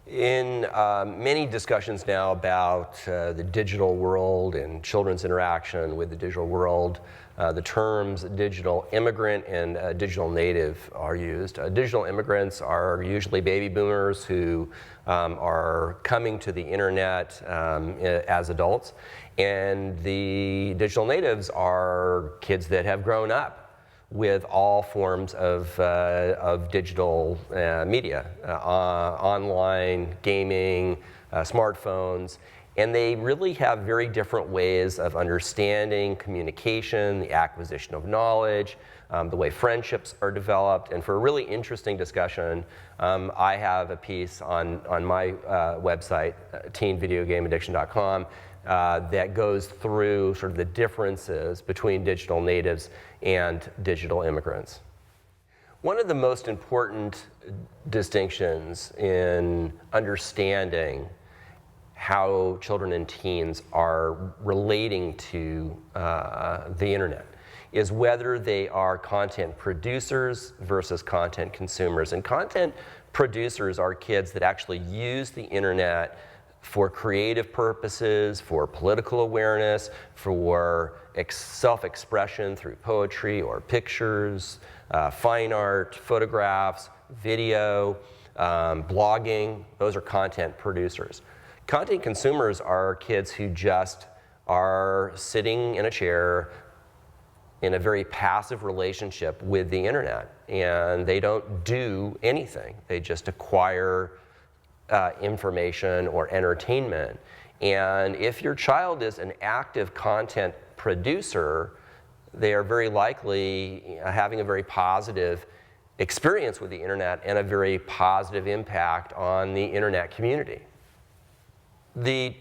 In many discussions now about the digital world and children's interaction with the digital world, the terms digital immigrant and digital native are used. Digital immigrants are usually baby boomers who are coming to the internet as adults, and the digital natives are kids that have grown up with all forms of digital media, online, gaming, smartphones, and they really have very different ways of understanding communication, the acquisition of knowledge, the way friendships are developed. And for a really interesting discussion, I have a piece on my website, teenvideogameaddiction.com, that goes through sort of the differences between digital natives and digital immigrants. One of the most important distinctions in understanding how children and teens are relating to the internet is whether they are content producers versus content consumers. And content producers are kids that actually use the internet for creative purposes, for political awareness, for self-expression through poetry or pictures, fine art, photographs, video, blogging. Those are content producers. Content consumers are kids who just are sitting in a chair in a very passive relationship with the internet, and they don't do anything. They just acquire information or entertainment. And if your child is an active content producer, they are very likely having a very positive experience with the internet and a very positive impact on the internet community. The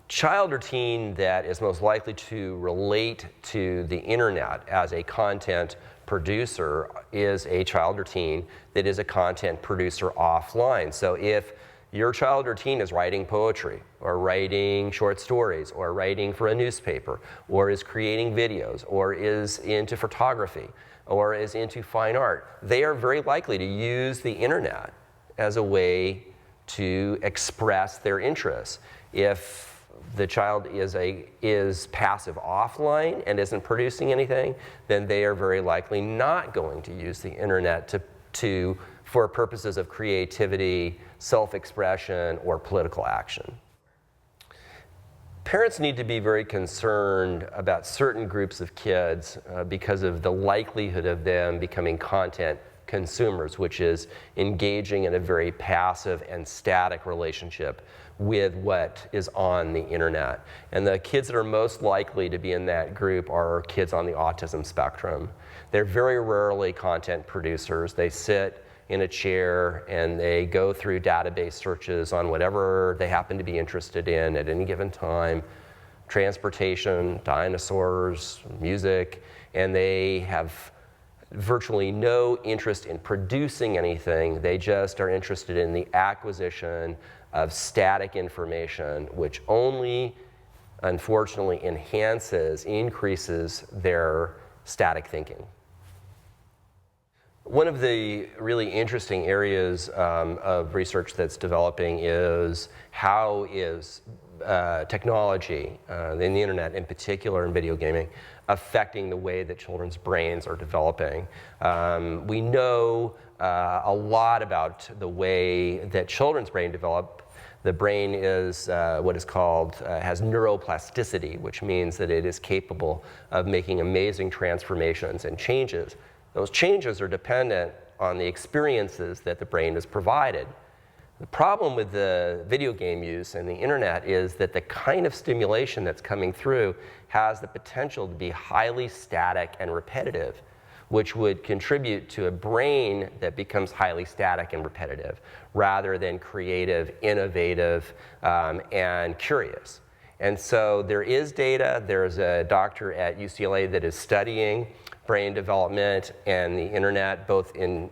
child or teen that is most likely to relate to the internet as a content producer is a child or teen that is a content producer offline. So if your child or teen is writing poetry or writing short stories or writing for a newspaper or is creating videos or is into photography or is into fine art, they are very likely to use the internet as a way to express their interests. If the child is passive offline and isn't producing anything, then they are very likely not going to use the internet for purposes of creativity, self-expression, or political action. Parents need to be very concerned about certain groups of kids because of the likelihood of them becoming content consumers, which is engaging in a very passive and static relationship with what is on the internet. And the kids that are most likely to be in that group are kids on the autism spectrum. They're very rarely content producers. They sit in a chair and they go through database searches on whatever they happen to be interested in at any given time: transportation, dinosaurs, music, and they have virtually no interest in producing anything. They just are interested in the acquisition of static information, which only, unfortunately, increases their static thinking. One of the really interesting areas of research that's developing is how is technology, in the internet in particular, and video gaming, affecting the way that children's brains are developing. We know a lot about the way that children's brain develop. The brain is what is called, has neuroplasticity, which means that it is capable of making amazing transformations and changes. Those changes are dependent on the experiences that the brain is provided. The problem with the video game use and the internet is that the kind of stimulation that's coming through has the potential to be highly static and repetitive, which would contribute to a brain that becomes highly static and repetitive rather than creative, innovative, and curious. And so there is data. There's a doctor at UCLA that is studying brain development and the internet, both in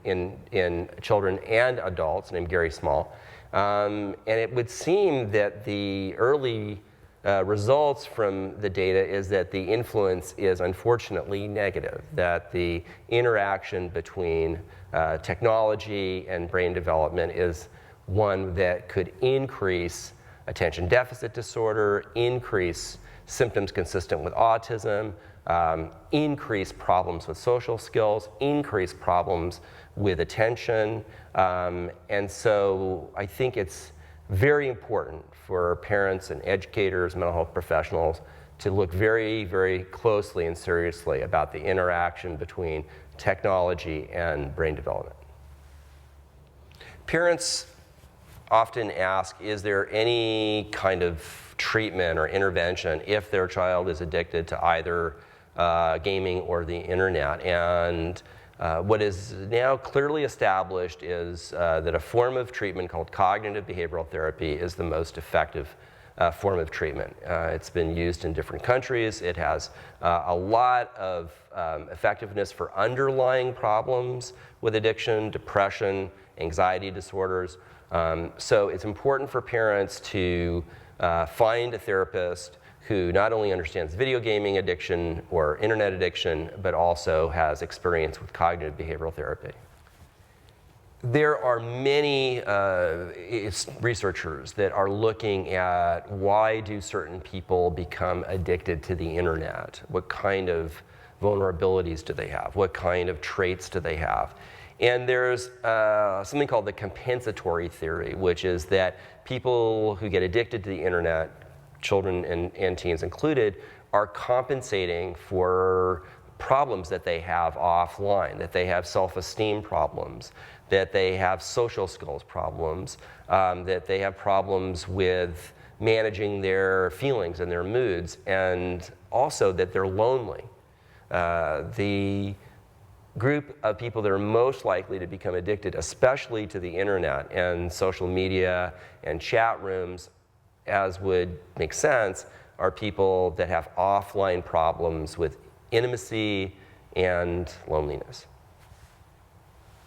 children and adults, named Gary Small. And it would seem that the early results from the data is that the influence is unfortunately negative, that the interaction between technology and brain development is one that could increase attention deficit disorder, increase symptoms consistent with autism, increase problems with social skills, increase problems with attention. And so I think it's very important for parents and educators, mental health professionals, to look very, very closely and seriously about the interaction between technology and brain development. Parents often ask, is there any kind of treatment or intervention if their child is addicted to either gaming or the internet? And what is now clearly established is that a form of treatment called cognitive behavioral therapy is the most effective form of treatment. It's been used in different countries. It has a lot of effectiveness for underlying problems with addiction, depression, anxiety disorders. So it's important for parents to find a therapist who not only understands video gaming addiction or internet addiction, but also has experience with cognitive behavioral therapy. There are many researchers that are looking at why do certain people become addicted to the internet? What kind of vulnerabilities do they have? What kind of traits do they have? And there's something called the compensatory theory, which is that people who get addicted to the internet, children and teens included, are compensating for problems that they have offline, that they have self-esteem problems, that they have social skills problems, that they have problems with managing their feelings and their moods, and also that they're lonely. The group of people that are most likely to become addicted, especially to the internet and social media and chat rooms, as would make sense, are people that have offline problems with intimacy and loneliness.